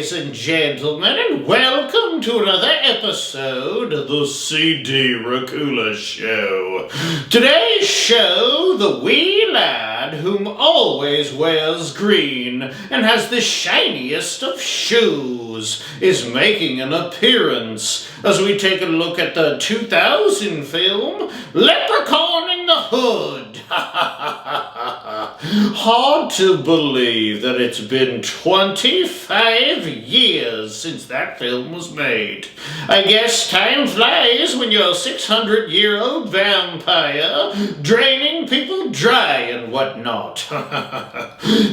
ladies and gentlemen, and welcome to another episode of the CD Racoola Show. Today's show, the wee lad whom always wears green and has the shiniest of shoes, is making an appearance as we take a look at the 2000 film, Leprechaun in the Hood. Hard to believe that it's been 25 years since that film was made. I guess time flies when you're a 600-year-old vampire draining people dry and whatnot.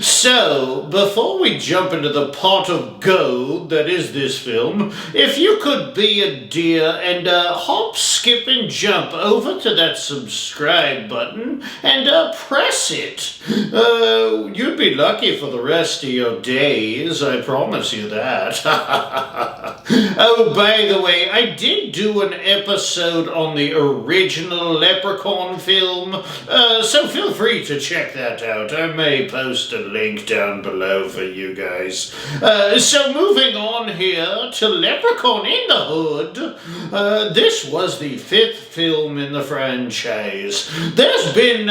So, before we jump into the pot of gold that is this film, if you could be a dear and hop, skip, and jump over to that subscribe button and press it. You'd be lucky for the rest of your days, I promise you that. Oh, by the way, I did do an episode on the original Leprechaun film, so feel free to check that out. I may post a link down below for you guys. So moving on here to Leprechaun in the Hood, this was the 5th film in the franchise. There's been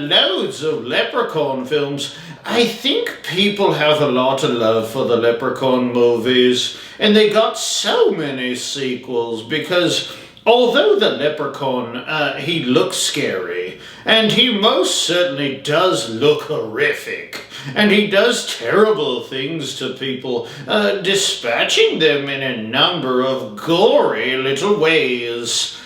loads of Leprechaun films. I think people have a lot of love for the Leprechaun movies, and they got so many sequels because although the Leprechaun, he looks scary, and he most certainly does look horrific, and he does terrible things to people, dispatching them in a number of gory little ways.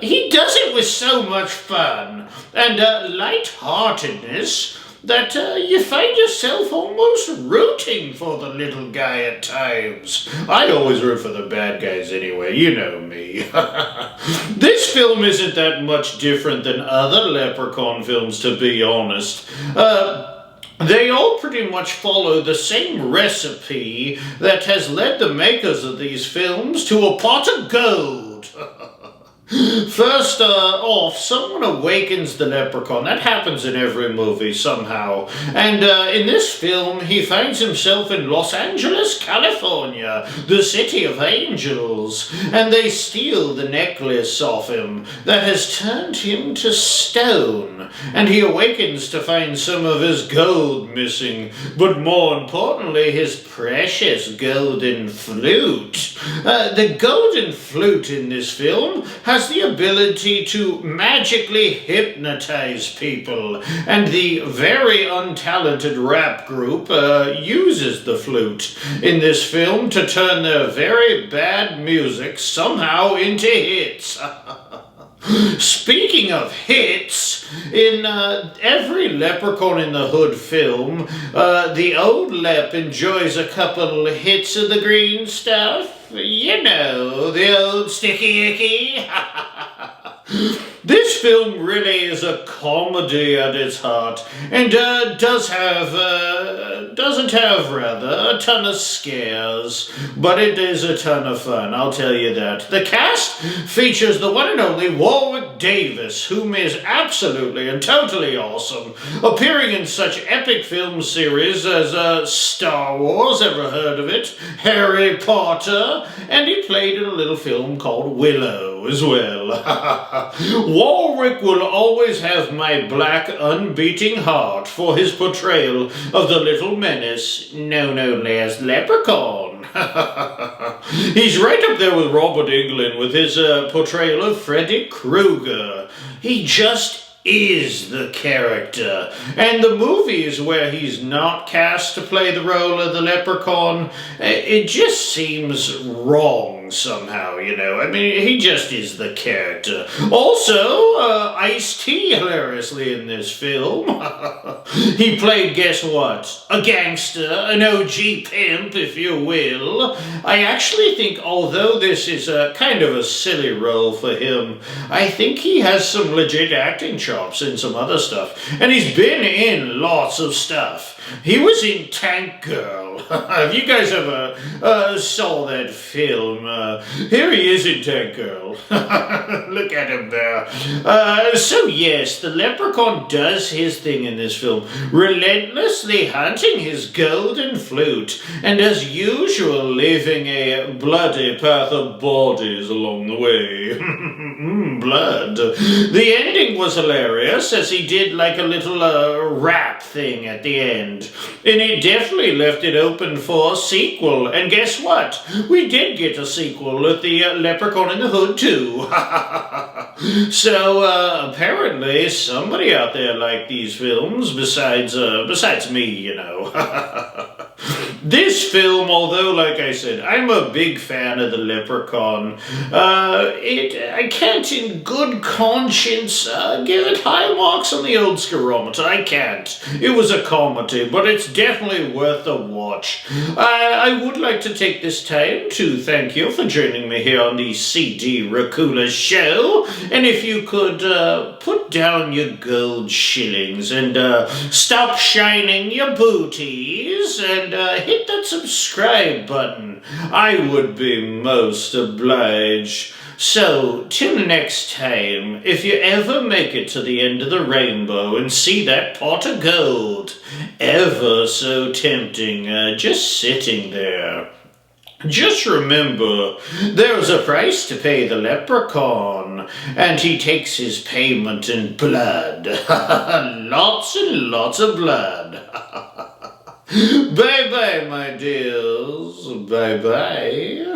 He does it with so much fun and lightheartedness that you find yourself almost rooting for the little guy at times. I always root for the bad guys anyway, you know me. This film isn't that much different than other Leprechaun films, to be honest. They all pretty much follow the same recipe that has led the makers of these films to a pot of gold. First off, someone awakens the leprechaun. That happens in every movie somehow. And in this film, he finds himself in Los Angeles, California, the city of angels. And they steal the necklace off him that has turned him to stone. And he awakens to find some of his gold missing, but more importantly, his precious golden flute. The golden flute in this film has the ability to magically hypnotize people, and the very untalented rap group uses the flute in this film to turn their very bad music somehow into hits. Speaking of hits, in every Leprechaun in the Hood film, the old Lep enjoys a couple hits of the green stuff. You know, the old sticky icky. This film really is a comedy at its heart, and doesn't have a ton of scares, but it is a ton of fun, I'll tell you that. The cast features the one and only Warwick Davis, whom is absolutely and totally awesome, appearing in such epic film series as Star Wars, ever heard of it, Harry Potter, and he played in a little film called Willow as well. Warwick will always have my black, unbeating heart for his portrayal of the little menace known only as Leprechaun. He's right up there with Robert Englund with his portrayal of Freddy Krueger. He just is the character. And the movies where he's not cast to play the role of the Leprechaun, it just seems wrong somehow, you know. I mean, he just is the character. Also, Ice-T hilariously in this film. He played, guess what? A gangster, an OG pimp, if you will. I actually think, although this is kind of a silly role for him, I think he has some legit acting chops in some other stuff. And he's been in lots of stuff. He was in Tank Girl. Have you guys ever saw that film? Here he is in Tank Girl. Look at him there. So yes, the leprechaun does his thing in this film, relentlessly hunting his golden flute, and as usual leaving a bloody path of bodies along the way. Blood. The ending was hilarious, as he did like a little rap thing at the end. And he definitely left it open for a sequel. And guess what? We did get a sequel with the Leprechaun in the Hood too. So apparently somebody out there liked these films besides me, you know. This film, although, like I said, I'm a big fan of the Leprechaun, I can't in good conscience give it high marks on the old scarometer. I can't. It was a comedy, but it's definitely worth a watch. I would like to take this time to thank you for joining me here on the CD Racoola show, and if you could put down your gold shillings and stop shining your booties and hit that subscribe button, I would be most obliged. So, till next time, if you ever make it to the end of the rainbow and see that pot of gold, ever so tempting, just sitting there, just remember, there's a price to pay the leprechaun, and he takes his payment in blood. Lots and lots of blood. Bye-bye, my dears. Bye-bye.